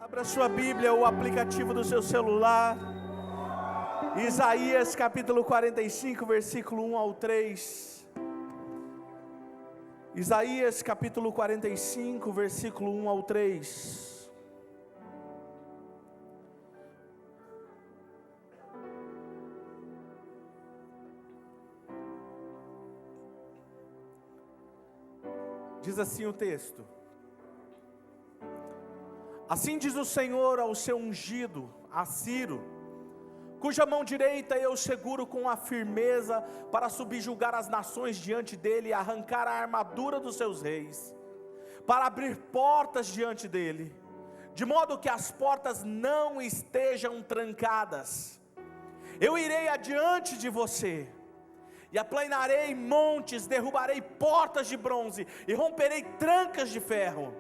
Abra sua Bíblia, o aplicativo do seu celular. Isaías capítulo 45, versículo 1 ao 3. Isaías capítulo 45, versículo 1 ao 3. Diz assim o texto: Assim diz o Senhor ao seu ungido, a Ciro, cuja mão direita eu seguro com a firmeza, para subjugar as nações diante dele e arrancar a armadura dos seus reis, para abrir portas diante dele, de modo que as portas não estejam trancadas. Eu irei adiante de você, e aplanarei montes, derrubarei portas de bronze, e romperei trancas de ferro.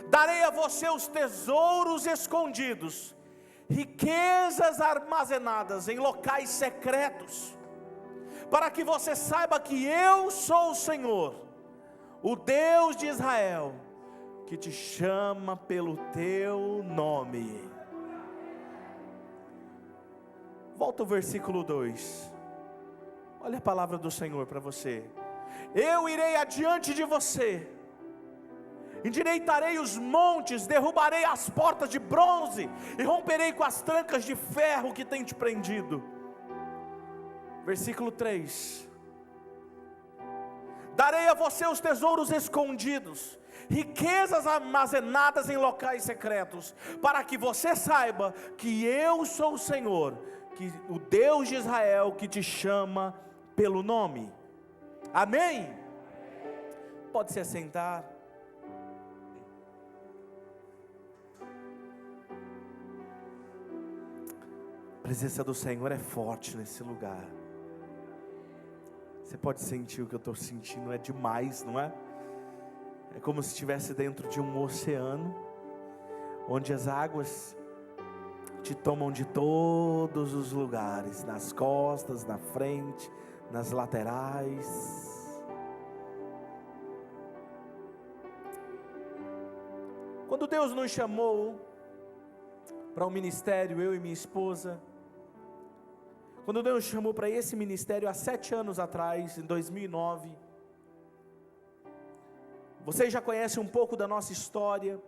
Darei a você os tesouros escondidos, riquezas armazenadas em locais secretos, para que você saiba que eu sou o Senhor, o Deus de Israel, que te chama pelo teu nome. Volta ao versículo 2. Olha a palavra do Senhor para você. Eu irei adiante de você, endireitarei os montes, derrubarei as portas de bronze e romperei com as trancas de ferro que tem te prendido. Versículo 3. Darei a você os tesouros escondidos, riquezas armazenadas em locais secretos, para que você saiba que eu sou o Senhor, que o Deus de Israel, que te chama pelo nome. Amém? Pode se assentar. A presença do Senhor é forte nesse lugar. Você pode sentir o que eu estou sentindo, é demais, não é? É como se estivesse dentro de um oceano, onde as águas te tomam de todos os lugares, nas costas, na frente, nas laterais. Quando Deus nos chamou para o ministério, eu e minha esposa, quando Deus nos chamou para esse ministério há 7 anos atrás, em 2009, vocês já conhecem um pouco da nossa história,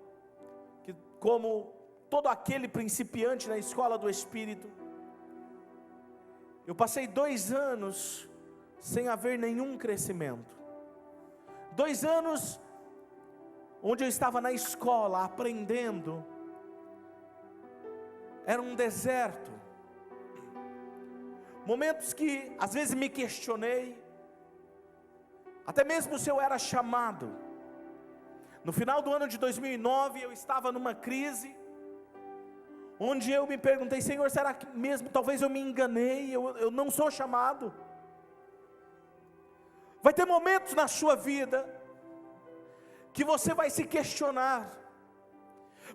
que como todo aquele principiante na escola do Espírito, eu passei 2 anos sem haver nenhum crescimento, 2 anos onde eu estava na escola aprendendo, era um deserto, momentos que às vezes me questionei, até mesmo se eu era chamado. No final do ano de 2009 eu estava numa crise, onde eu me perguntei: Senhor, será que mesmo, talvez eu me enganei, eu não sou chamado? Vai ter momentos na sua vida, que você vai se questionar,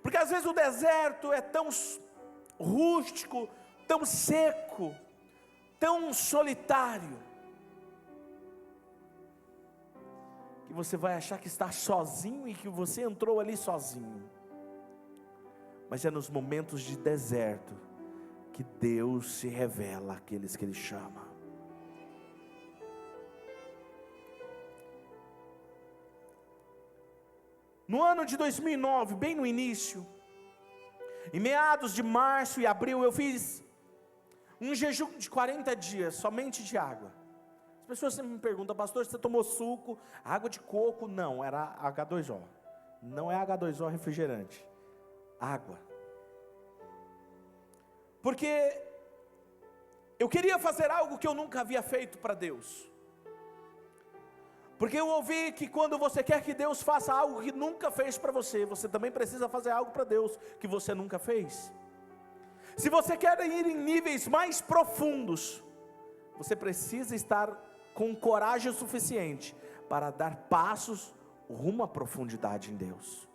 porque às vezes o deserto é tão rústico, tão seco, tão solitário, que você vai achar que está sozinho e que você entrou ali sozinho. Mas é nos momentos de deserto que Deus se revela àqueles que Ele chama. No ano de 2009, bem no início, em meados de março e abril, eu fiz um jejum de 40 dias, somente de água. As pessoas sempre me perguntam: pastor, você tomou suco, água de coco? Não, era H2O. Não é H2O refrigerante, água. Porque eu queria fazer algo que eu nunca havia feito para Deus. Porque eu ouvi que quando você quer que Deus faça algo que nunca fez para você, você também precisa fazer algo para Deus que você nunca fez. Se você quer ir em níveis mais profundos, você precisa estar com coragem suficiente para dar passos rumo à profundidade em Deus.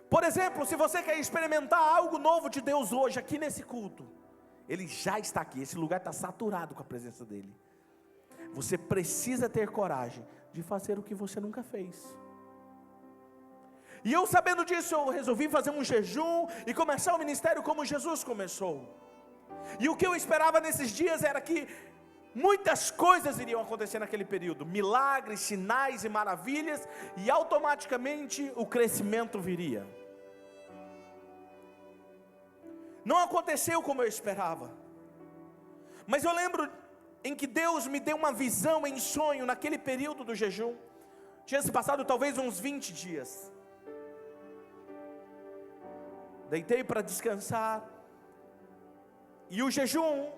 Por exemplo, se você quer experimentar algo novo de Deus hoje, aqui nesse culto, Ele já está aqui, esse lugar está saturado com a presença dEle. Você precisa ter coragem de fazer o que você nunca fez. E eu, sabendo disso, eu resolvi fazer um jejum e começar o ministério como Jesus começou. E o que eu esperava nesses dias era que muitas coisas iriam acontecer naquele período, milagres, sinais e maravilhas, e automaticamente o crescimento viria. Não aconteceu como eu esperava, mas eu lembro em que Deus me deu uma visão em sonho naquele período do jejum. Tinha se passado talvez uns 20 dias. Deitei para descansar, e o jejum,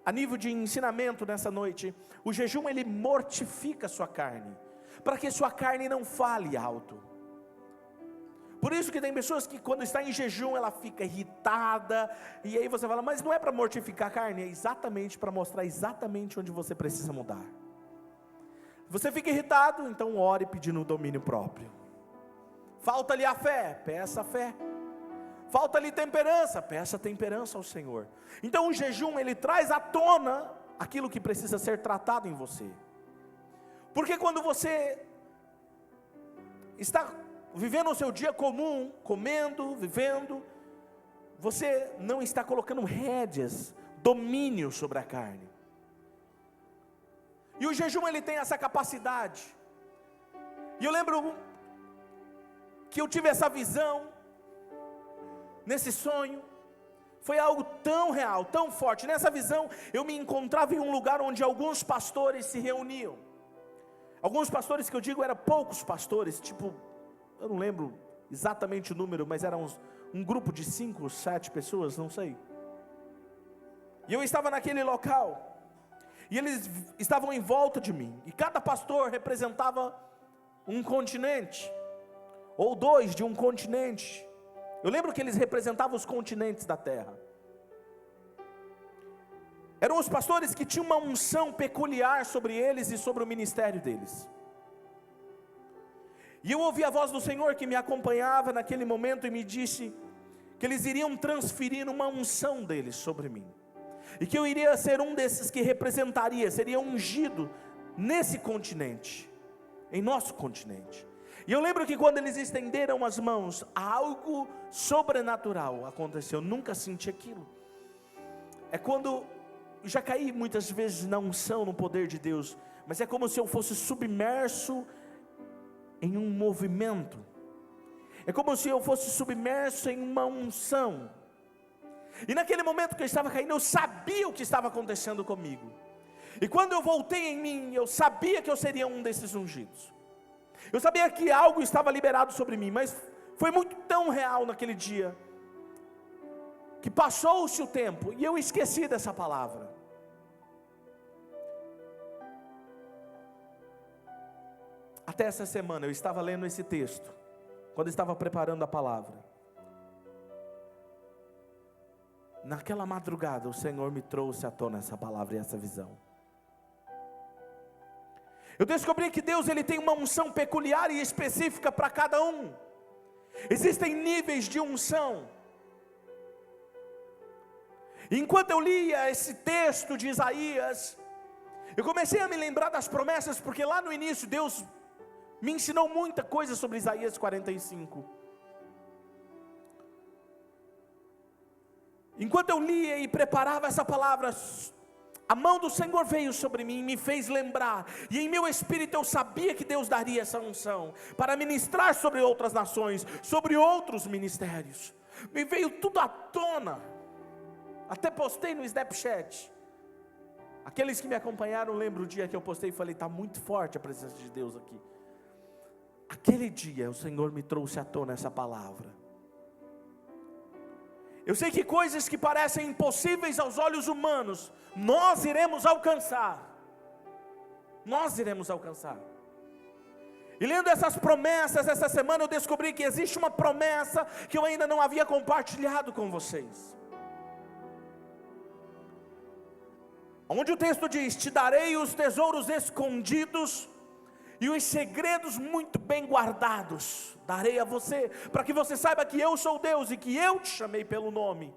a nível de ensinamento nessa noite, o jejum ele mortifica a sua carne, para que sua carne não fale alto. Por isso que tem pessoas que quando está em jejum ela fica irritada, e aí você fala, mas não é para mortificar a carne, é exatamente para mostrar exatamente onde você precisa mudar. Você fica irritado, então ore pedindo o domínio próprio. Falta-lhe a fé, peça a fé. Falta-lhe temperança, peça temperança ao Senhor. Então o jejum ele traz à tona aquilo que precisa ser tratado em você. Porque quando você está vivendo o seu dia comum, comendo, vivendo, você não está colocando rédeas, domínio sobre a carne. E o jejum ele tem essa capacidade. E eu lembro que eu tive essa visão nesse sonho. Foi algo tão real, tão forte. Nessa visão eu me encontrava em um lugar onde alguns pastores se reuniam. Alguns pastores que eu digo eram poucos pastores, tipo, eu não lembro exatamente o número, mas era um grupo de 5 ou 7 pessoas, não sei. E eu estava naquele local, e eles estavam em volta de mim, e cada pastor representava um continente, ou 2 de um continente. Eu lembro que eles representavam os continentes da terra. Eram os pastores que tinham uma unção peculiar sobre eles e sobre o ministério deles. E eu ouvi a voz do Senhor que me acompanhava naquele momento e me disse que eles iriam transferir uma unção deles sobre mim. E que eu iria ser um desses que representaria, seria ungido nesse continente, em nosso continente. E eu lembro que quando eles estenderam as mãos, algo sobrenatural aconteceu. Eu nunca senti aquilo. É quando, já caí muitas vezes na unção, no poder de Deus, mas é como se eu fosse submerso em um movimento. É como se eu fosse submerso em uma unção. E naquele momento que eu estava caindo, eu sabia o que estava acontecendo comigo. E quando eu voltei em mim, eu sabia que eu seria um desses ungidos. Eu sabia que algo estava liberado sobre mim, mas foi muito tão real naquele dia, que passou-se o tempo, e eu esqueci dessa palavra. Até essa semana, eu estava lendo esse texto, quando estava preparando a palavra. Naquela madrugada, o Senhor me trouxe à tona essa palavra e essa visão. Eu descobri que Deus ele tem uma unção peculiar e específica para cada um. Existem níveis de unção. Enquanto eu lia esse texto de Isaías, eu comecei a me lembrar das promessas, porque lá no início Deus me ensinou muita coisa sobre Isaías 45. Enquanto eu lia e preparava essa palavra, a mão do Senhor veio sobre mim e me fez lembrar, e em meu espírito eu sabia que Deus daria essa unção, para ministrar sobre outras nações, sobre outros ministérios. Me veio tudo à tona, até postei no Snapchat. Aqueles que me acompanharam lembram o dia que eu postei e falei, está muito forte a presença de Deus aqui. Aquele dia o Senhor me trouxe à tona essa palavra. Eu sei que coisas que parecem impossíveis aos olhos humanos, nós iremos alcançar. Nós iremos alcançar. E lendo essas promessas, essa semana eu descobri que existe uma promessa que eu ainda não havia compartilhado com vocês. Onde o texto diz, te darei os tesouros escondidos e os segredos muito bem guardados, darei a você, para que você saiba que eu sou Deus e que eu te chamei pelo nome.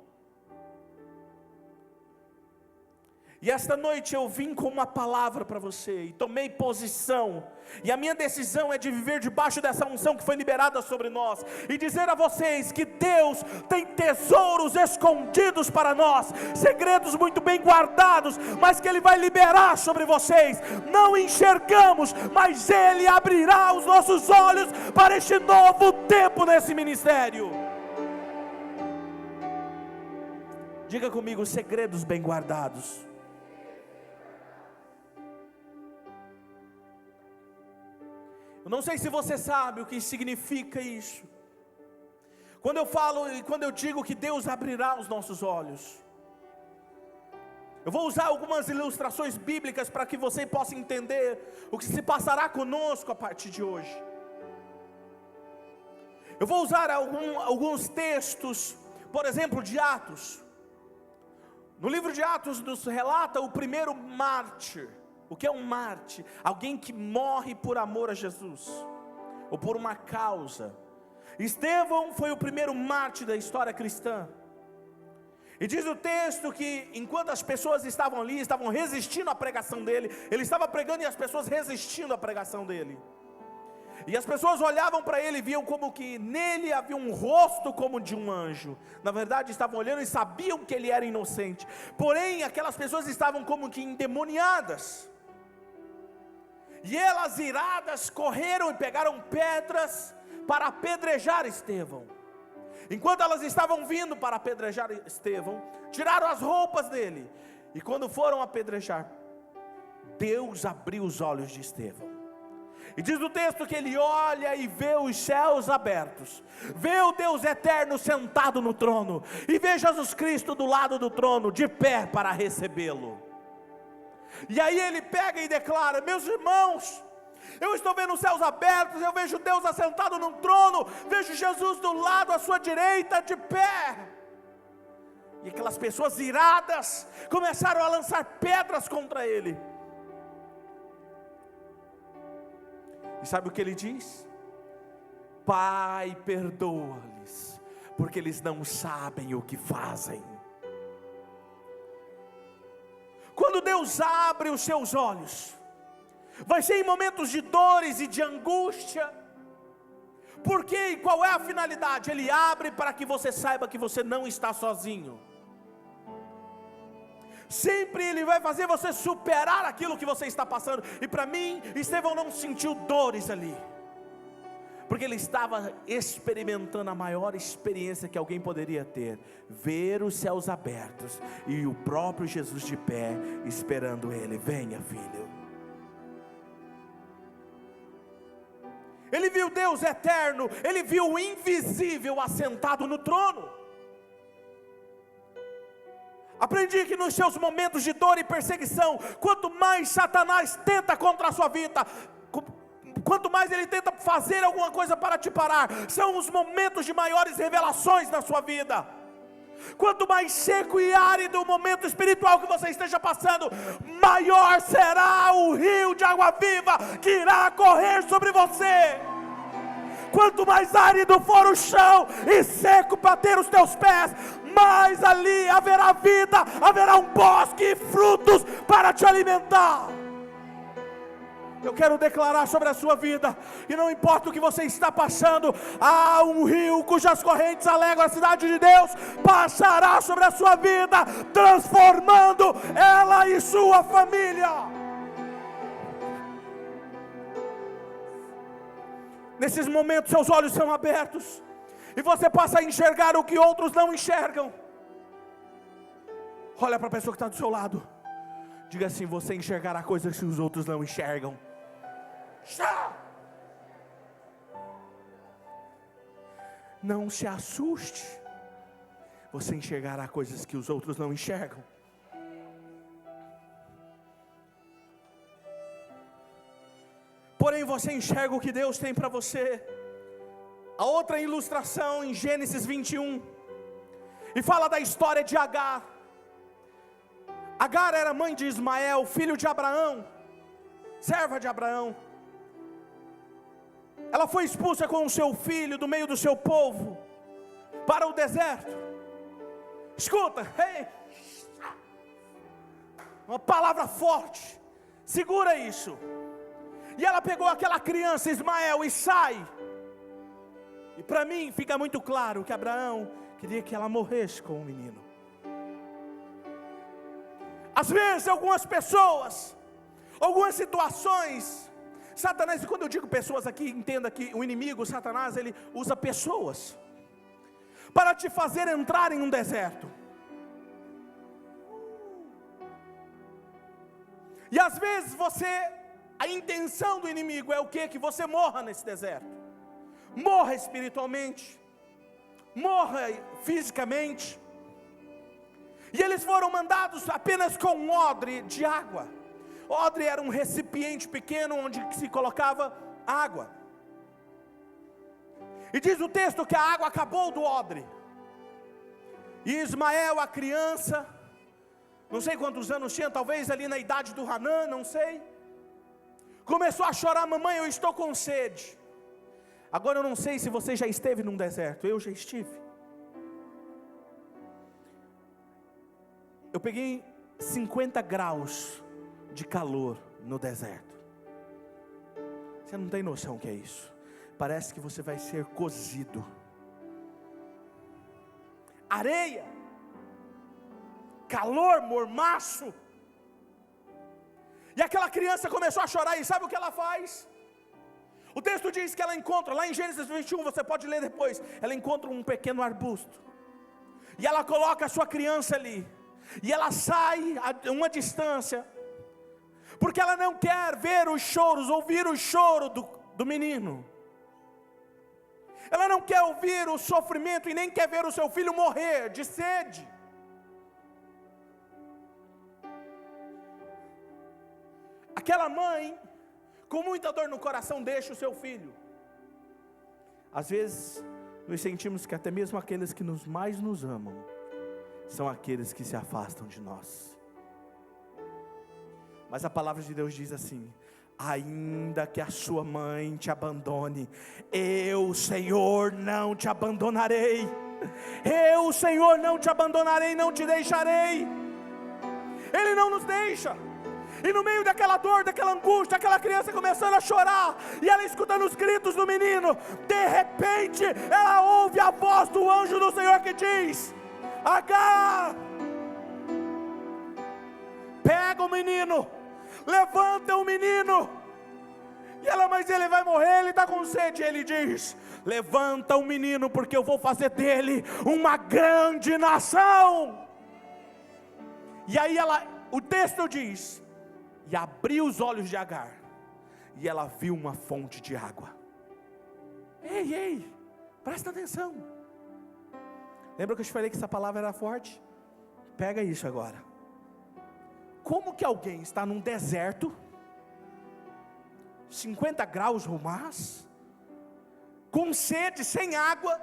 E esta noite eu vim com uma palavra para você, e tomei posição, e a minha decisão é de viver debaixo dessa unção que foi liberada sobre nós, e dizer a vocês que Deus tem tesouros escondidos para nós, segredos muito bem guardados, mas que Ele vai liberar sobre vocês. Não enxergamos, mas Ele abrirá os nossos olhos para este novo tempo nesse ministério. Diga comigo: segredos bem guardados. Eu não sei se você sabe o que significa isso. Quando eu falo e quando eu digo que Deus abrirá os nossos olhos, eu vou usar algumas ilustrações bíblicas para que você possa entender o que se passará conosco a partir de hoje. Eu vou usar alguns textos, por exemplo, de Atos. No livro de Atos nos relata o primeiro mártir. O que é um mártir? Alguém que morre por amor a Jesus, ou por uma causa. Estevão foi o primeiro mártir da história cristã. E diz o texto que enquanto as pessoas estavam ali, estavam resistindo à pregação dele, ele estava pregando e as pessoas resistindo à pregação dele. E as pessoas olhavam para ele e viam como que nele havia um rosto como de um anjo. Na verdade estavam olhando e sabiam que ele era inocente. Porém aquelas pessoas estavam como que endemoniadas. E elas iradas correram e pegaram pedras para apedrejar Estevão. Enquanto elas estavam vindo para apedrejar Estevão, tiraram as roupas dele. E quando foram apedrejar, Deus abriu os olhos de Estevão. E diz o texto que ele olha e vê os céus abertos, vê o Deus eterno sentado no trono, e vê Jesus Cristo do lado do trono, de pé para recebê-lo. E aí ele pega e declara: meus irmãos, eu estou vendo os céus abertos, eu vejo Deus assentado no trono, vejo Jesus do lado à sua direita, de pé. E aquelas pessoas iradas começaram a lançar pedras contra ele. E sabe o que ele diz? Pai, perdoa-lhes, porque eles não sabem o que fazem. Quando Deus abre os seus olhos, vai ser em momentos de dores e de angústia. Por quê e qual é a finalidade? Ele abre para que você saiba que você não está sozinho. Sempre Ele vai fazer você superar aquilo que você está passando. E para mim, Estevão não sentiu dores ali, porque ele estava experimentando a maior experiência que alguém poderia ter: ver os céus abertos e o próprio Jesus de pé esperando ele. Venha, filho. Ele viu Deus eterno, ele viu o invisível assentado no trono. Aprendi que nos seus momentos de dor e perseguição, quanto mais Satanás tenta contra a sua vida, quanto mais ele tenta fazer alguma coisa para te parar, são os momentos de maiores revelações na sua vida. Quanto mais seco e árido o momento espiritual que você esteja passando, maior será o rio de água viva que irá correr sobre você. Quanto mais árido for o chão e seco bater os teus pés, mais ali haverá vida, haverá um bosque e frutos para te alimentar. Eu quero declarar sobre a sua vida, e não importa o que você está passando, há um rio cujas correntes alegam a cidade de Deus, passará sobre a sua vida, transformando ela e sua família. Nesses momentos seus olhos são abertos, e você passa a enxergar o que outros não enxergam. Olha para a pessoa que está do seu lado, diga assim: você enxergará coisas que os outros não enxergam. Não se assuste, você enxergará coisas que os outros não enxergam. Porém você enxerga o que Deus tem para você. A outra ilustração em Gênesis 21, e fala da história de Agar. Agar era mãe de Ismael, filho de Abraão, serva de Abraão. Ela foi expulsa com o seu filho do meio do seu povo para o deserto. Escuta, ei. uma palavra forte, segura isso. E ela pegou aquela criança Ismael e sai. E para mim fica muito claro que Abraão queria que ela morresse com o menino. Às vezes algumas pessoas, algumas situações, Satanás, e quando eu digo pessoas aqui, entenda que o inimigo, Satanás, ele usa pessoas para te fazer entrar em um deserto. E às vezes a intenção do inimigo é o quê? Que você morra nesse deserto. Morra espiritualmente, morra fisicamente. E eles foram mandados apenas com um odre de água. Odre era um recipiente pequeno onde se colocava água. E diz o texto que a água acabou do odre. E Ismael, a criança, não sei quantos anos tinha, talvez ali na idade do Hanã, não sei, começou a chorar: mamãe, eu estou com sede. Agora eu não sei se você já esteve num deserto, eu já estive. Eu peguei 50 graus de calor no deserto. Você não tem noção o que é isso. Parece que você vai ser cozido. Areia, calor, mormaço. E aquela criança começou a chorar, e sabe o que ela faz? O texto diz que ela encontra, lá em Gênesis 21, você pode ler depois, ela encontra um pequeno arbusto, e ela coloca a sua criança ali, e ela sai a uma distância, porque ela não quer ver os choros, ouvir o choro do menino. Ela não quer ouvir o sofrimento e nem quer ver o seu filho morrer de sede. Aquela mãe, com muita dor no coração, deixa o seu filho. Às vezes, nós sentimos que até mesmo aqueles que mais nos amam, são aqueles que se afastam de nós. Mas a palavra de Deus diz assim: ainda que a sua mãe te abandone, eu, Senhor, não te abandonarei. Eu, Senhor, não te abandonarei, não te deixarei. Ele não nos deixa. E no meio daquela dor, daquela angústia, aquela criança começando a chorar, e ela escutando os gritos do menino, de repente ela ouve a voz do anjo do Senhor que diz: Agar, pega o menino, levanta o menino. E ela: mas ele vai morrer, ele está com sede. E ele diz: levanta o menino, porque eu vou fazer dele uma grande nação. E aí o texto diz: e abriu os olhos de Agar, e ela viu uma fonte de água. Ei, presta atenção. Lembra que eu te falei que essa palavra era forte? Pega isso agora. Como que alguém está num deserto, 50 graus ou mais, com sede, sem água,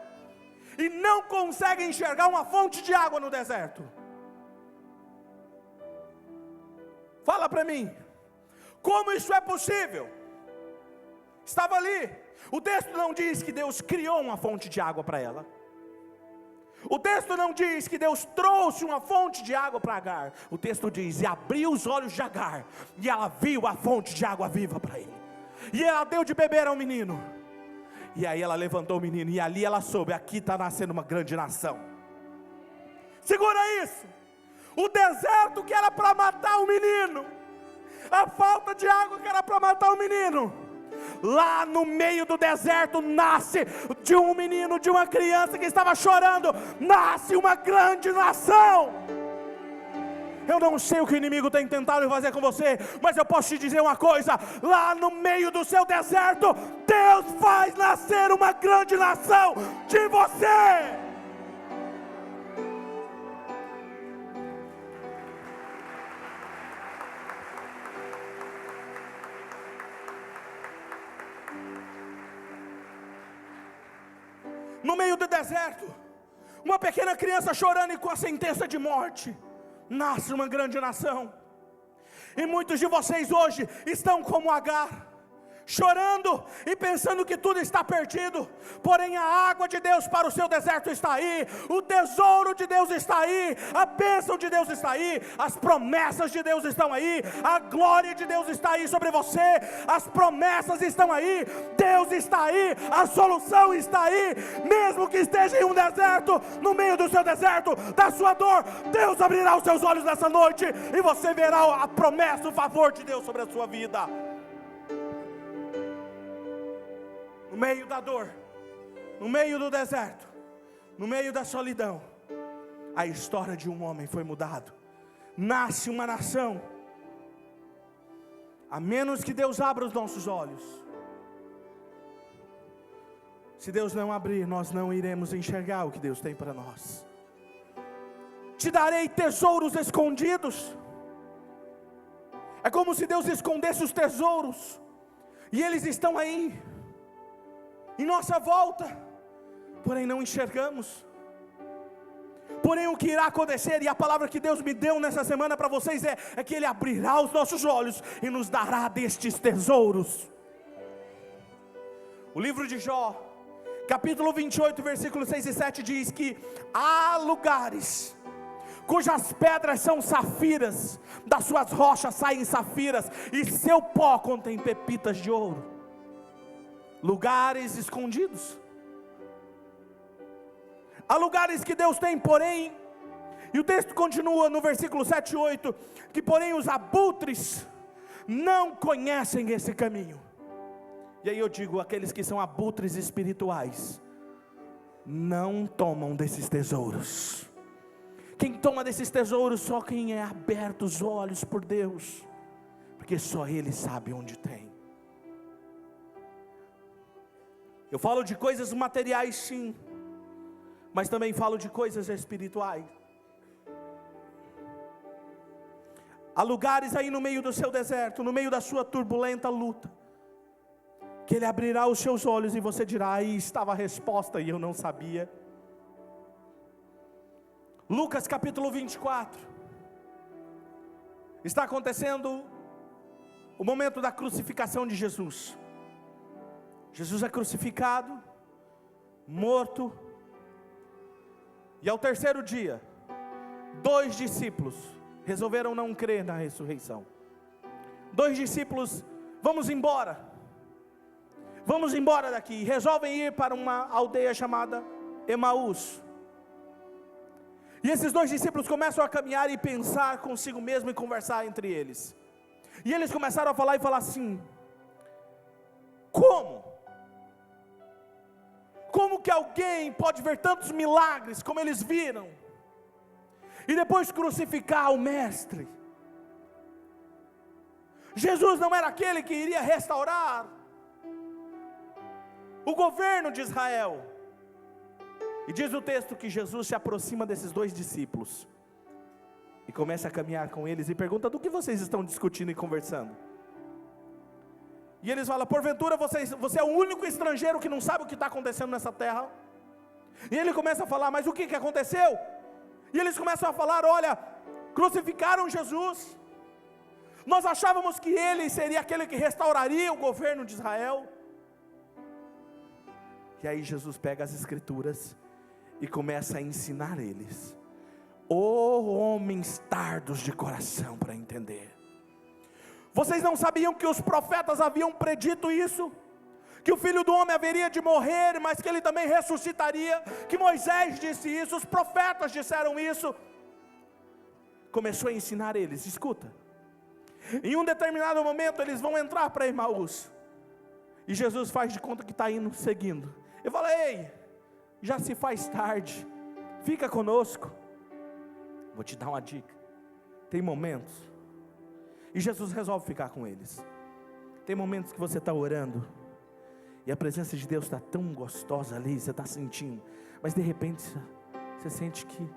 e não consegue enxergar uma fonte de água no deserto? Fala para mim, como isso é possível? Estava ali. O texto não diz que Deus criou uma fonte de água para ela. O texto não diz que Deus trouxe uma fonte de água para Agar. O texto diz: e abriu os olhos de Agar, e ela viu a fonte de água viva para ele. E ela deu de beber ao menino. E aí ela levantou o menino, e ali ela soube: aqui está nascendo uma grande nação. Segura isso. O deserto que era para matar o menino, a falta de água que era para matar o menino, lá no meio do deserto nasce de um menino, de uma criança que estava chorando, nasce uma grande nação. Eu não sei o que o inimigo tem tentado fazer com você, mas eu posso te dizer uma coisa: lá no meio do seu deserto, Deus faz nascer uma grande nação de você. No meio do deserto, uma pequena criança chorando e com a sentença de morte, nasce uma grande nação. E muitos de vocês hoje estão como Agar, chorando e pensando que tudo está perdido. Porém a água de Deus para o seu deserto está aí, o tesouro de Deus está aí, a bênção de Deus está aí, as promessas de Deus estão aí, a glória de Deus está aí sobre você, as promessas estão aí, Deus está aí, a solução está aí. Mesmo que esteja em um deserto, no meio do seu deserto, da sua dor, Deus abrirá os seus olhos nessa noite e você verá a promessa, o favor de Deus sobre a sua vida. No meio da dor, no meio do deserto, no meio da solidão, a história de um homem foi mudada. Nasce uma nação. A menos que Deus abra os nossos olhos. Se Deus não abrir, nós não iremos enxergar o que Deus tem para nós. Te darei tesouros escondidos. É como se Deus escondesse os tesouros, e eles estão aí, em nossa volta, porém não enxergamos. Porém o que irá acontecer, e a palavra que Deus me deu nessa semana para vocês é que Ele abrirá os nossos olhos e nos dará destes tesouros. O livro de Jó, capítulo 28, versículos 6 e 7 diz que há lugares cujas pedras são safiras, das suas rochas saem safiras, e seu pó contém pepitas de ouro. Lugares escondidos. Há lugares que Deus tem, porém, e o texto continua no versículo 7 e 8, que porém os abutres não conhecem esse caminho. E aí eu digo, aqueles que são abutres espirituais, não tomam desses tesouros. Quem toma desses tesouros, só quem é aberto os olhos por Deus, porque só Ele sabe onde tem. Eu falo de coisas materiais sim, mas também falo de coisas espirituais. Há lugares aí no meio do seu deserto, no meio da sua turbulenta luta, que Ele abrirá os seus olhos e você dirá, aí estava a resposta e eu não sabia. Lucas capítulo 24, está acontecendo o momento da crucificação de Jesus. Jesus é crucificado, morto, e ao terceiro dia, 2 discípulos resolveram não crer na ressurreição. 2 discípulos, vamos embora daqui, resolvem ir para uma aldeia chamada Emaús. E esses 2 discípulos começam a caminhar e pensar consigo mesmo e conversar entre eles. E eles começaram a falar assim: como que alguém pode ver tantos milagres como eles viram, e depois crucificar o mestre? Jesus não era aquele que iria restaurar o governo de Israel. E diz o texto que Jesus se aproxima desses 2 discípulos e começa a caminhar com eles e pergunta: do que vocês estão discutindo e conversando? E eles falam: porventura você é o único estrangeiro que não sabe o que está acontecendo nessa terra? E ele começa a falar: mas o que aconteceu? E eles começam a falar: olha, crucificaram Jesus, nós achávamos que ele seria aquele que restauraria o governo de Israel. E aí Jesus pega as escrituras e começa a ensinar eles. Homens tardos de coração para entender. Vocês não sabiam que os profetas haviam predito isso? Que o Filho do Homem haveria de morrer, mas que Ele também ressuscitaria? Que Moisés disse isso, os profetas disseram isso. Começou a ensinar eles, escuta. Em um determinado momento eles vão entrar para Emaús, e Jesus faz de conta que está indo seguindo. Eu falo: ei, já se faz tarde, fica conosco. Vou te dar uma dica. Tem momentos, e Jesus resolve ficar com eles. Tem momentos que você está orando, e a presença de Deus está tão gostosa ali, você está sentindo, mas de repente você sente que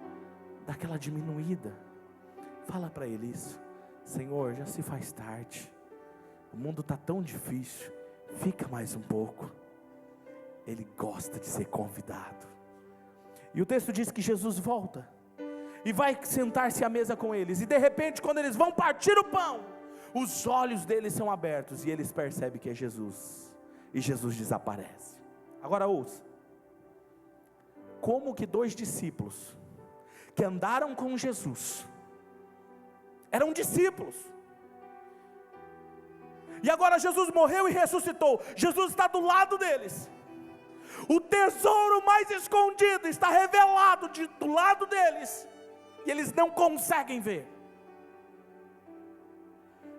dá aquela diminuída. Fala para Ele isso: Senhor, já se faz tarde, o mundo está tão difícil, fica mais um pouco. Ele gosta de ser convidado. E o texto diz que Jesus volta e vai sentar-se à mesa com eles. E de repente, quando eles vão partir o pão, os olhos deles são abertos e eles percebem que é Jesus, e Jesus desaparece. Agora ouça, como que 2 discípulos, que andaram com Jesus, eram discípulos, e agora Jesus morreu e ressuscitou, Jesus está do lado deles, o tesouro mais escondido está revelado do lado deles, e eles não conseguem ver.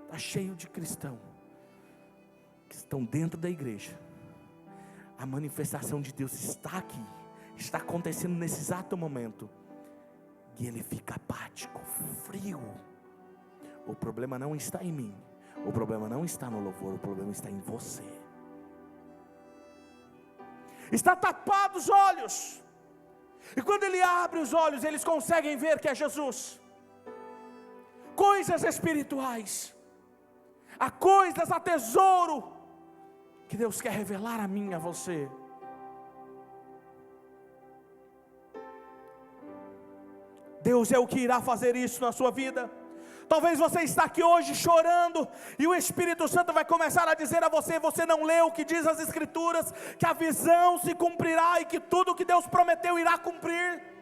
Está cheio de cristão que estão dentro da igreja, a manifestação de Deus está aqui, está acontecendo nesse exato momento, e ele fica apático, frio. O problema não está em mim, o problema não está no louvor, o problema está em você. Está tapado os olhos, e quando ele abre os olhos, eles conseguem ver que é Jesus. Coisas espirituais, há coisas, há tesouro, que Deus quer revelar a mim e a você. Deus é o que irá fazer isso na sua vida. Talvez você está aqui hoje chorando, e o Espírito Santo vai começar a dizer a você: você não leu o que diz as Escrituras, que a visão se cumprirá, e que tudo o que Deus prometeu irá cumprir.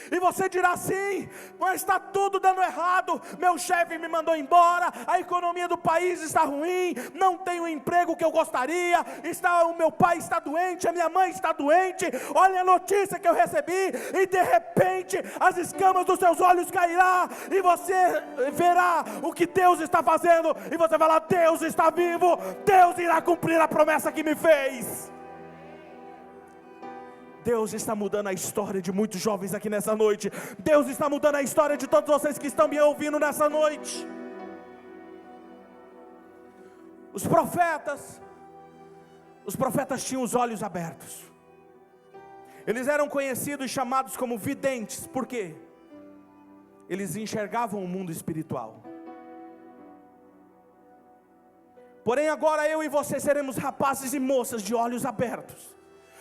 E você dirá: sim, mas está tudo dando errado, meu chefe me mandou embora, a economia do país está ruim, não tenho o emprego que eu gostaria, o meu pai está doente, a minha mãe está doente, olha a notícia que eu recebi, e de repente as escamas dos seus olhos cairá, e você verá o que Deus está fazendo, e você vai lá: Deus está vivo, Deus irá cumprir a promessa que me fez. Deus está mudando a história de muitos jovens aqui nessa noite. Deus está mudando a história de todos vocês que estão me ouvindo nessa noite. Os profetas tinham os olhos abertos. Eles eram conhecidos e chamados como videntes. Por quê? Eles enxergavam o mundo espiritual. Porém agora eu e você seremos rapazes e moças de olhos abertos,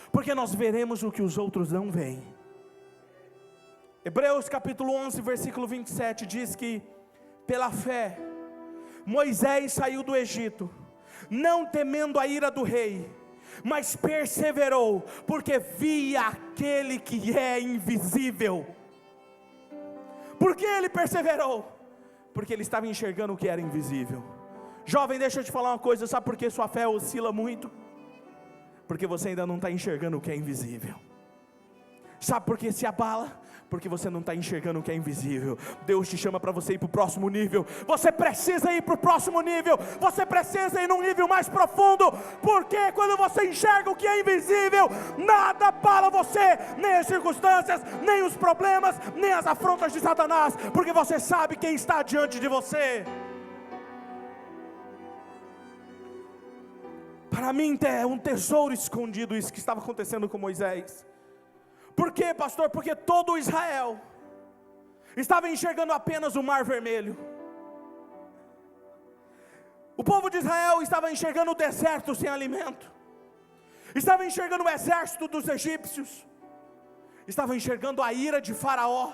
porque nós veremos o que os outros não veem. Hebreus capítulo 11 versículo 27 diz que pela fé Moisés saiu do Egito, não temendo a ira do rei, mas perseverou, porque via aquele que é invisível. Por que ele perseverou? Porque ele estava enxergando o que era invisível. Jovem, deixa eu te falar uma coisa, sabe por que sua fé oscila muito? Porque você ainda não está enxergando o que é invisível. Sabe por que se abala? Porque você não está enxergando o que é invisível. Deus te chama para você ir para o próximo nível. Você precisa ir para o próximo nível. Você precisa ir num nível mais profundo. Porque quando você enxerga o que é invisível, nada abala você, nem as circunstâncias, nem os problemas, nem as afrontas de Satanás. Porque você sabe quem está diante de você. Para mim é um tesouro escondido isso que estava acontecendo com Moisés. Por quê, pastor? Porque todo Israel estava enxergando apenas o Mar Vermelho. O povo de Israel estava enxergando o deserto sem alimento, estava enxergando o exército dos egípcios, estava enxergando a ira de Faraó.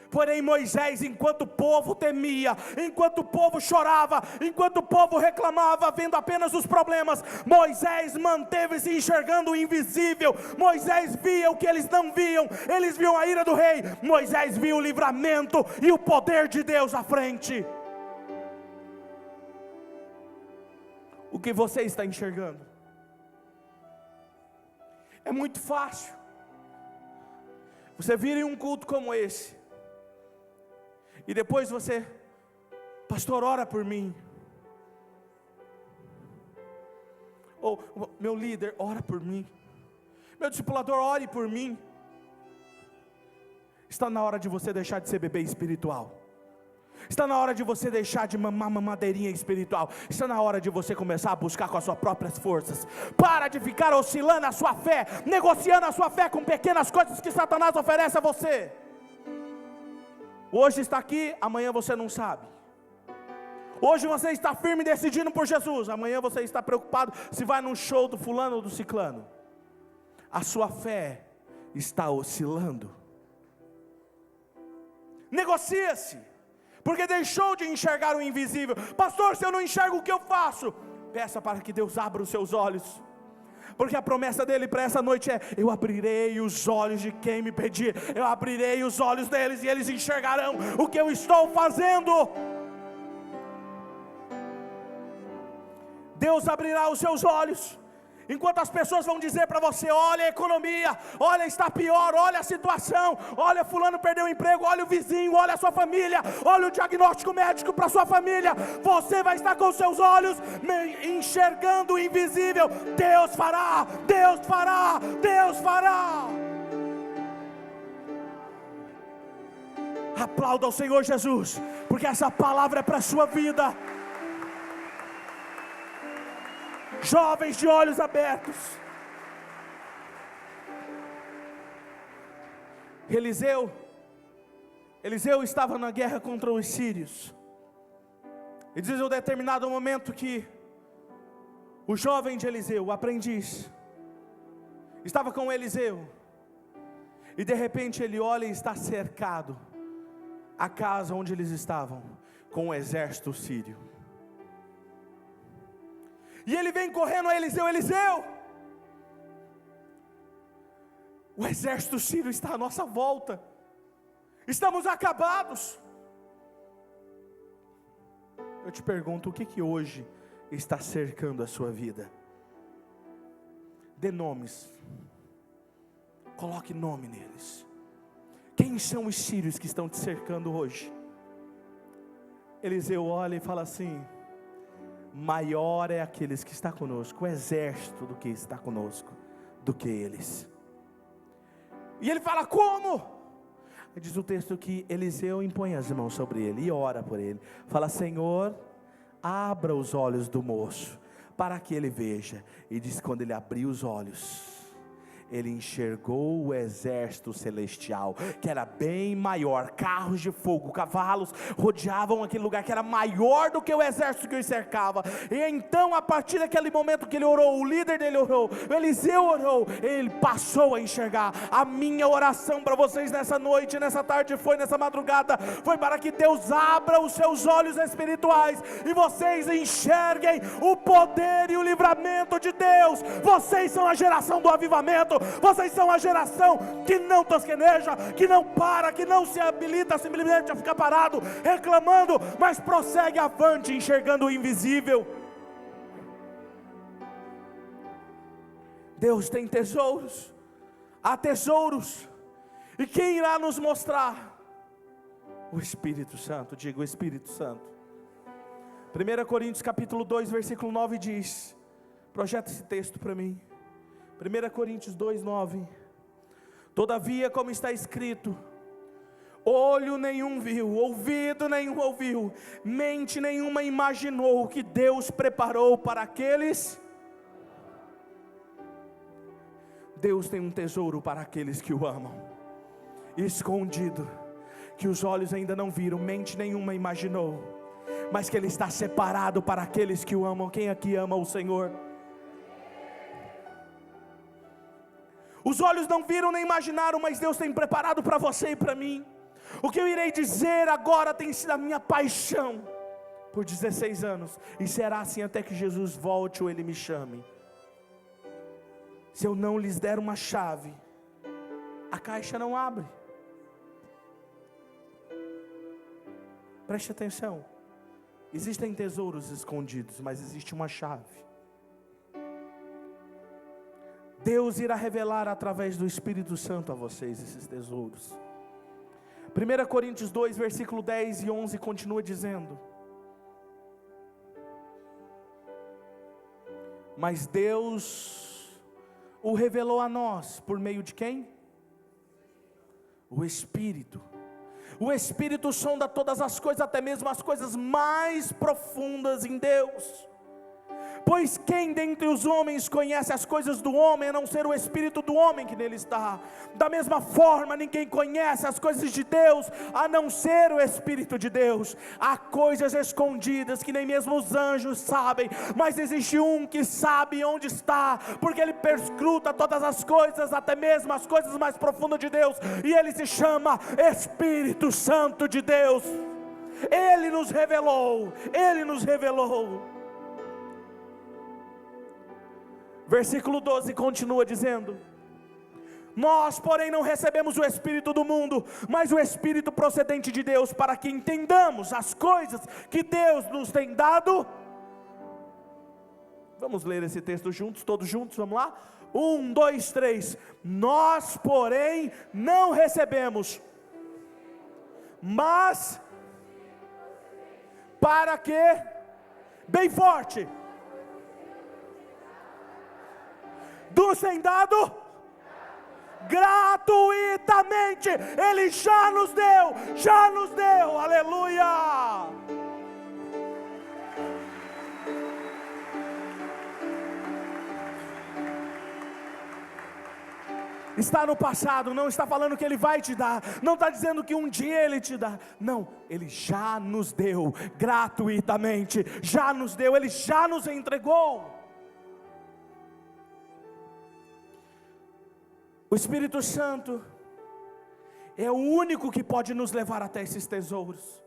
Porém Moisés, enquanto o povo temia, enquanto o povo chorava, enquanto o povo reclamava, vendo apenas os problemas, Moisés manteve-se enxergando o invisível. Moisés via o que eles não viam. Eles viam a ira do rei, Moisés viu o livramento e o poder de Deus à frente. O que você está enxergando? É muito fácil você vir em um culto como esse e depois você: pastor, ora por mim. Ou meu líder, ora por mim. Meu discipulador, ore por mim. Está na hora de você deixar de ser bebê espiritual. Está na hora de você deixar de mamar mamadeirinha espiritual. Está na hora de você começar a buscar com as suas próprias forças. Para de ficar oscilando a sua fé, negociando a sua fé com pequenas coisas que Satanás oferece a você. Hoje está aqui, amanhã você não sabe. Hoje você está firme decidindo por Jesus, amanhã você está preocupado se vai num show do fulano ou do ciclano. A sua fé está oscilando. Negocia-se, porque deixou de enxergar o invisível. Pastor, se eu não enxergo, o que eu faço? Peça para que Deus abra os seus olhos, porque a promessa dele para essa noite é: eu abrirei os olhos de quem me pedir, eu abrirei os olhos deles e eles enxergarão o que eu estou fazendo. Deus abrirá os seus olhos, enquanto as pessoas vão dizer para você: olha a economia, olha, está pior, olha a situação, olha, fulano perdeu o emprego, olha o vizinho, olha a sua família, olha o diagnóstico médico para a sua família. Você vai estar com os seus olhos enxergando o invisível. Deus fará, Deus fará, Deus fará. Aplauda ao Senhor Jesus, porque essa palavra é para a sua vida. Jovens de olhos abertos. Eliseu estava na guerra contra os sírios. E diz em um determinado momento que o jovem de Eliseu, o aprendiz, estava com Eliseu. E de repente ele olha e está cercado a casa onde eles estavam com o exército sírio. E ele vem correndo a Eliseu: Eliseu, o exército sírio está à nossa volta, estamos acabados. Eu te pergunto, o que hoje está cercando a sua vida? Dê nomes, coloque nome neles. Quem são os sírios que estão te cercando hoje? Eliseu olha e fala assim: maior é aqueles que está conosco, o exército do que está conosco, do que eles. E ele fala: como? Diz o texto que Eliseu impõe as mãos sobre ele e ora por ele. Fala: Senhor, abra os olhos do moço, para que ele veja. E diz que quando ele abriu os olhos, ele enxergou o exército celestial, que era bem maior, carros de fogo, cavalos rodeavam aquele lugar, que era maior do que o exército que os cercava. E então, a partir daquele momento que ele orou, o líder dele orou, Eliseu orou, ele passou a enxergar. A minha oração para vocês nessa noite, nessa tarde, nessa madrugada, foi para que Deus abra os seus olhos espirituais, e vocês enxerguem o poder e o livramento de Deus. Vocês são a geração do avivamento. Vocês são a geração que não tosqueneja, que não para, que não se habilita simplesmente a ficar parado, reclamando, mas prossegue avante, enxergando o invisível. Deus tem tesouros, há tesouros, e quem irá nos mostrar? O Espírito Santo. Diga: o Espírito Santo. 1 Coríntios capítulo 2 versículo 9 diz, projeta esse texto para mim, 1 Coríntios 2:9. Todavia, como está escrito, olho nenhum viu, ouvido nenhum ouviu, mente nenhuma imaginou o que Deus preparou para aqueles. Deus tem um tesouro para aqueles que o amam, escondido, que os olhos ainda não viram, mente nenhuma imaginou, mas que Ele está separado para aqueles que o amam. Quem aqui ama o Senhor? Os olhos não viram nem imaginaram, mas Deus tem preparado para você e para mim. O que eu irei dizer agora tem sido a minha paixão por 16 anos, e será assim até que Jesus volte ou Ele me chame. Se eu não lhes der uma chave, a caixa não abre. Preste atenção, existem tesouros escondidos, mas existe uma chave. Deus irá revelar através do Espírito Santo a vocês esses tesouros. 1 Coríntios 2 versículo 10 e 11 continua dizendo: mas Deus o revelou a nós por meio de quem? O Espírito. O Espírito sonda todas as coisas, até mesmo as coisas mais profundas em Deus. Pois quem dentre os homens conhece as coisas do homem, a não ser o Espírito do homem que nele está? Da mesma forma, ninguém conhece as coisas de Deus, a não ser o Espírito de Deus. Há coisas escondidas que nem mesmo os anjos sabem, mas existe um que sabe onde está, porque ele perscruta todas as coisas, até mesmo as coisas mais profundas de Deus, e ele se chama Espírito Santo de Deus. Ele nos revelou, Ele nos revelou. Versículo 12 continua dizendo: nós, porém, não recebemos o Espírito do mundo, mas o Espírito procedente de Deus, para que entendamos as coisas que Deus nos tem dado. Vamos ler esse texto juntos, todos juntos, vamos lá? 1, 2, 3. Nós, porém, não recebemos, mas para que, bem forte, nos tem dado gratuitamente. Ele já nos deu, aleluia. Está no passado, não está falando que Ele vai te dar, não está dizendo que um dia Ele te dá, não, Ele já nos deu gratuitamente, já nos deu, Ele já nos entregou. O Espírito Santo é o único que pode nos levar até esses tesouros.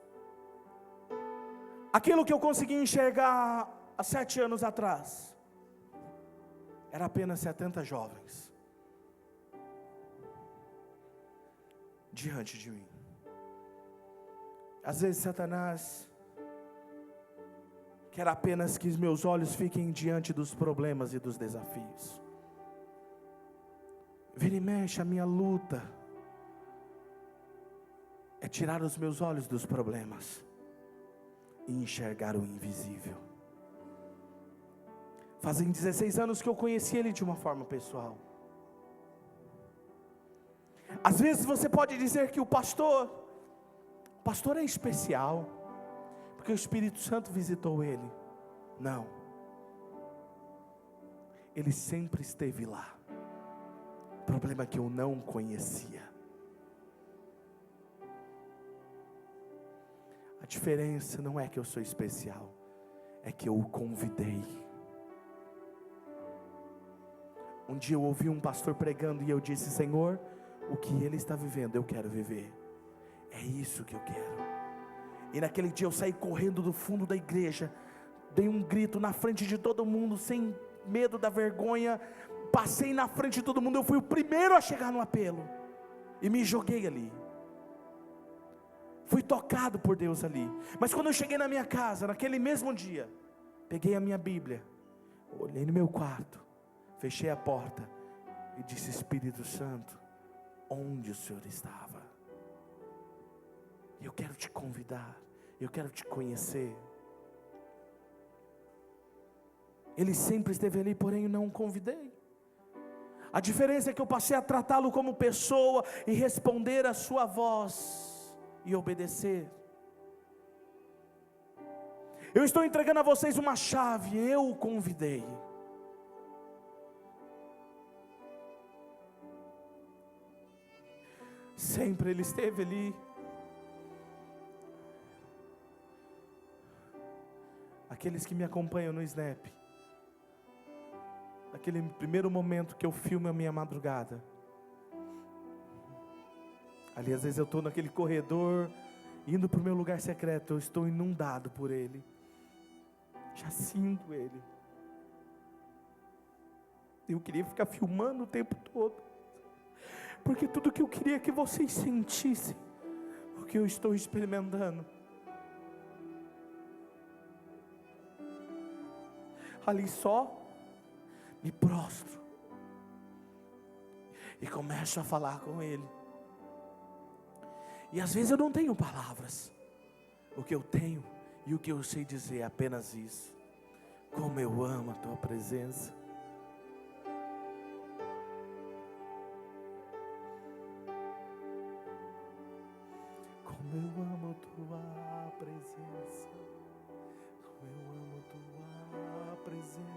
Aquilo que eu consegui enxergar há 7 anos atrás, era apenas 70 jovens diante de mim. Às vezes Satanás quer apenas que os meus olhos fiquem diante dos problemas e dos desafios. Vira e mexe, a minha luta é tirar os meus olhos dos problemas e enxergar o invisível. Fazem 16 anos que eu conheci Ele de uma forma pessoal. Às vezes você pode dizer que o pastor é especial, porque o Espírito Santo visitou ele. Não, ele sempre esteve lá. O problema é que eu não conhecia. A diferença não é que eu sou especial, é que eu o convidei. Um dia eu ouvi um pastor pregando e eu disse: Senhor, o que ele está vivendo eu quero viver, é isso que eu quero. E naquele dia eu saí correndo do fundo da igreja, dei um grito na frente de todo mundo, sem medo da vergonha, passei na frente de todo mundo, eu fui o primeiro a chegar no apelo, e me joguei ali, fui tocado por Deus ali. Mas quando eu cheguei na minha casa, naquele mesmo dia, peguei a minha Bíblia, olhei no meu quarto, fechei a porta, e disse: Espírito Santo, onde o Senhor estava? Eu quero te convidar, eu quero te conhecer. Ele sempre esteve ali, porém eu não o convidei. A diferença é que eu passei a tratá-lo como pessoa e responder a sua voz e obedecer. Eu estou entregando a vocês uma chave, eu o convidei. Sempre Ele esteve ali. Aqueles que me acompanham no Snap, aquele primeiro momento que eu filmo a minha madrugada, ali às vezes eu estou naquele corredor, indo para o meu lugar secreto, eu estou inundado por Ele, já sinto Ele. Eu queria ficar filmando o tempo todo, porque tudo que eu queria é que vocês sentissem o que eu estou experimentando. Ali só me prostro e começo a falar com Ele. E às vezes eu não tenho palavras. O que eu tenho e o que eu sei dizer é apenas isso: como eu amo a Tua presença. Como eu amo a Tua presença. Como eu amo a Tua presença.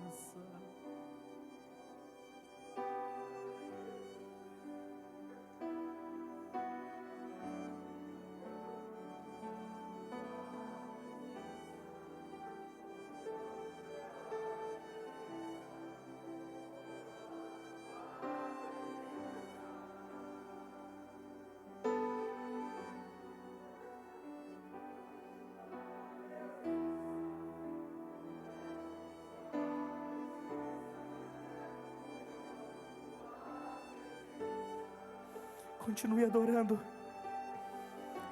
Continue adorando.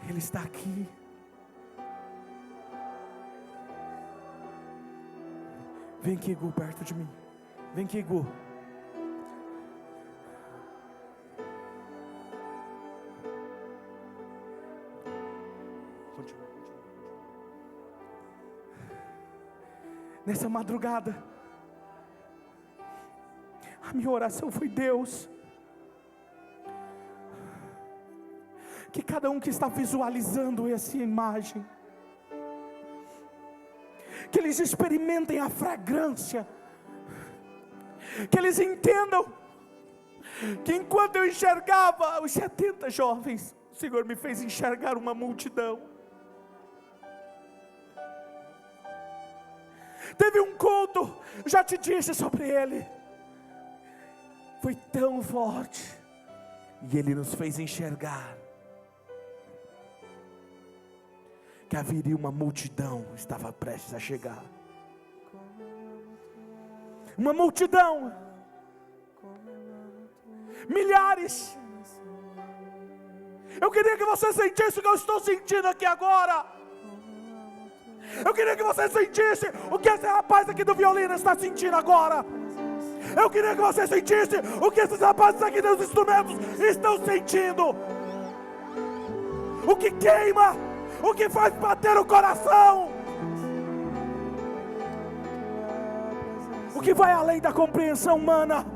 Ele está aqui. Vem aqui, Gu, perto de mim. Vem aqui, Gu. Continua. Nessa madrugada, a minha oração foi: Deus, que cada um que está visualizando essa imagem, que eles experimentem a fragrância, que eles entendam que enquanto eu enxergava os 70 jovens, o Senhor me fez enxergar uma multidão. Teve um culto, já te disse sobre ele, foi tão forte, e ele nos fez enxergar que haveria uma multidão, estava prestes a chegar. Uma multidão, milhares. Eu queria que você sentisse o que eu estou sentindo aqui agora. Eu queria que você sentisse o que esse rapaz aqui do violino está sentindo agora. Eu queria que você sentisse o que esses rapazes aqui dos instrumentos estão sentindo. O que queima, o que faz bater o coração, o que vai além da compreensão humana.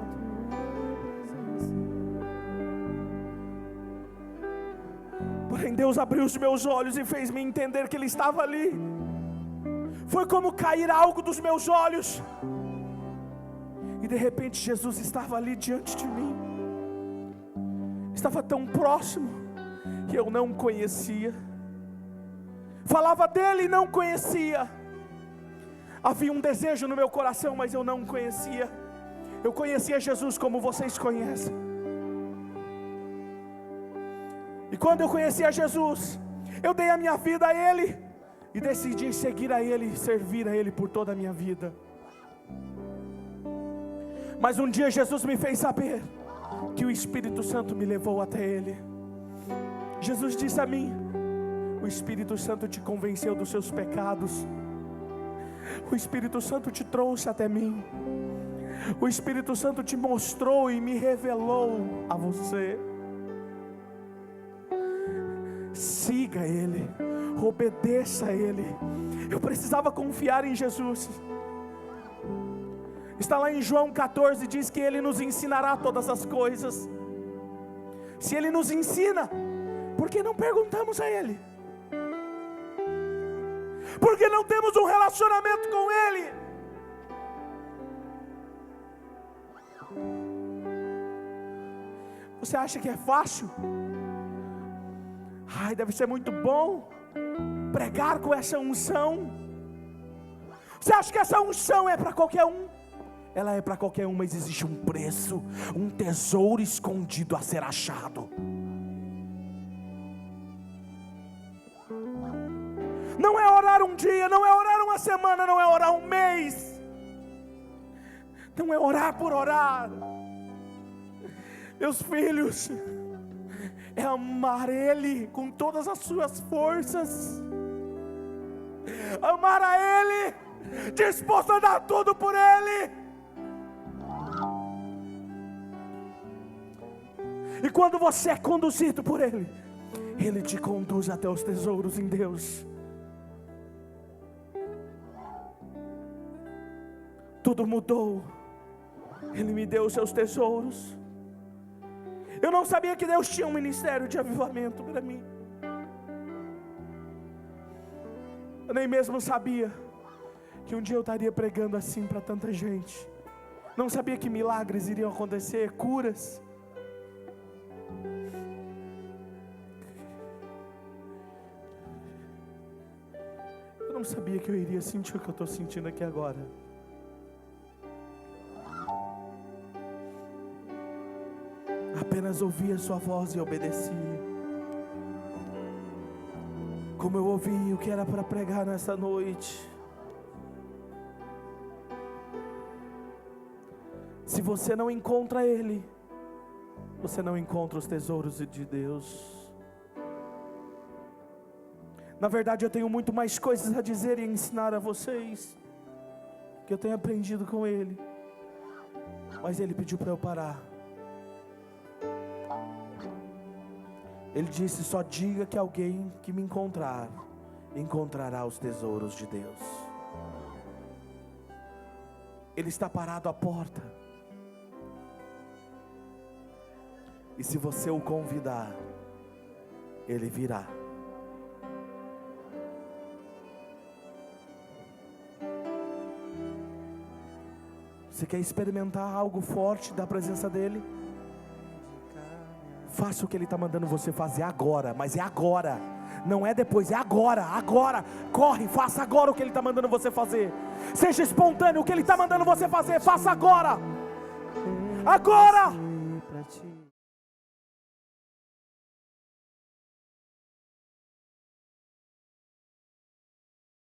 Porém, Deus abriu os meus olhos e fez-me entender que Ele estava ali. Foi como cair algo dos meus olhos, e de repente Jesus estava ali diante de mim. Estava tão próximo que eu não conhecia. Falava dele e não conhecia. Havia um desejo no meu coração, mas eu não conhecia. Eu conhecia Jesus como vocês conhecem. E quando eu conhecia Jesus, eu dei a minha vida a Ele, e decidi seguir a Ele e servir a Ele por toda a minha vida. Mas um dia Jesus me fez saber que o Espírito Santo me levou até Ele. Jesus disse a mim: o Espírito Santo te convenceu dos seus pecados. O Espírito Santo te trouxe até mim. O Espírito Santo te mostrou e me revelou a você. Siga Ele, obedeça a Ele. Eu precisava confiar em Jesus. Está lá em João 14, diz que Ele nos ensinará todas as coisas. Se Ele nos ensina, por que não perguntamos a Ele? Por que não temos um relacionamento com Ele? Você acha que é fácil? Ai, deve ser muito bom pregar com essa unção. Você acha que essa unção é para qualquer um? Ela é para qualquer um, mas existe um preço, um tesouro escondido a ser achado. Não é orar um dia, não é orar uma semana, não é orar um mês, não é orar por orar. Meus filhos, é amar Ele com todas as suas forças, amar a Ele, disposto a dar tudo por Ele. E quando você é conduzido por Ele, Ele te conduz até os tesouros em Deus. Tudo mudou. Ele me deu os seus tesouros. Eu não sabia que Deus tinha um ministério de avivamento para mim. Eu nem mesmo sabia que um dia eu estaria pregando assim para tanta gente. Não sabia que milagres iriam acontecer, curas. Eu não sabia que eu iria sentir o que eu estou sentindo aqui agora. Apenas ouvia sua voz e obedecia. Como eu ouvi o que era para pregar nessa noite. Se você não encontra Ele, você não encontra os tesouros de Deus. Na verdade, eu tenho muito mais coisas a dizer e ensinar a vocês, que eu tenho aprendido com Ele, mas Ele pediu para eu parar. Ele disse: só diga que alguém que me encontrar, encontrará os tesouros de Deus. Ele está parado à porta, e se você o convidar, Ele virá. Você quer experimentar algo forte da presença dEle? Faça o que Ele está mandando você fazer agora, mas é agora, não é depois, é agora, agora. Corre, faça agora o que Ele está mandando você fazer. Seja espontâneo, o que Ele está mandando você fazer, faça agora. Agora!